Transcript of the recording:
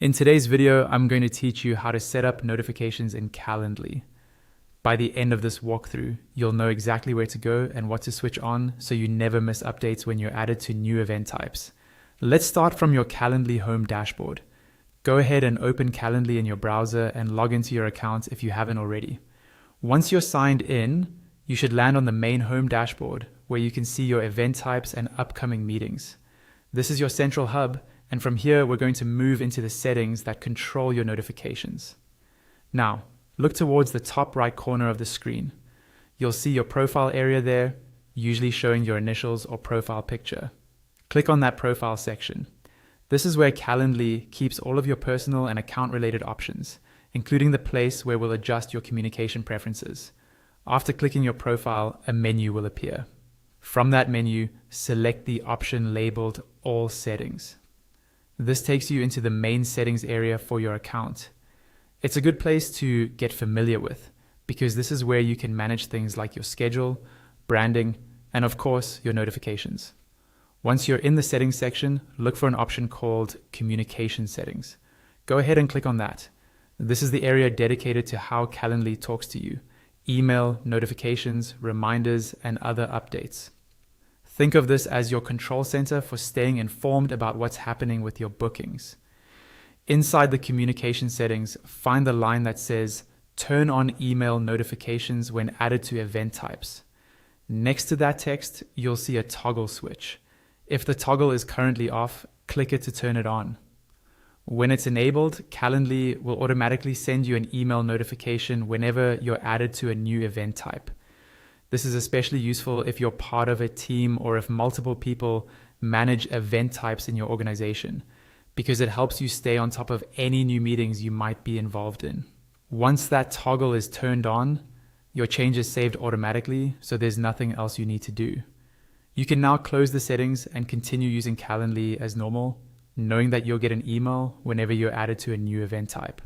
In today's video, I'm going to teach you how to set up notifications in Calendly. By the end of this walkthrough, you'll know exactly where to go and what to switch on so you never miss updates when you're added to new event types. Let's start from your Calendly home dashboard. Go ahead and open Calendly in your browser and log into your account if you haven't already. Once you're signed in, you should land on the main home dashboard where you can see your event types and upcoming meetings. This is your central hub, and from here we're going to move into the settings that control your notifications. Now, look towards the top right corner of the screen. You'll see your profile area there, usually showing your initials or profile picture. Click on that profile section. This is where Calendly keeps all of your personal and account-related options, including the place where we'll adjust your communication preferences. After clicking your profile, a menu will appear. From that menu, select the option labeled All Settings. This takes you into the main settings area for your account. It's a good place to get familiar with because this is where you can manage things like your schedule, branding, and of course, your notifications. Once you're in the settings section, look for an option called Communication Settings. Go ahead and click on that. This is the area dedicated to how Calendly talks to you: email, notifications, reminders, and other updates. Think of this as your control center for staying informed about what's happening with your bookings. Inside the communication settings, find the line that says Turn on email notifications when added to event types. Next to that text, you'll see a toggle switch. If the toggle is currently off, click it to turn it on. When it's enabled, Calendly will automatically send you an email notification whenever you're added to a new event type. This is especially useful if you're part of a team or if multiple people manage event types in your organization, because it helps you stay on top of any new meetings you might be involved in. Once that toggle is turned on, your change is saved automatically, so there's nothing else you need to do. You can now close the settings and continue using Calendly as normal, knowing that you'll get an email whenever you're added to a new event type.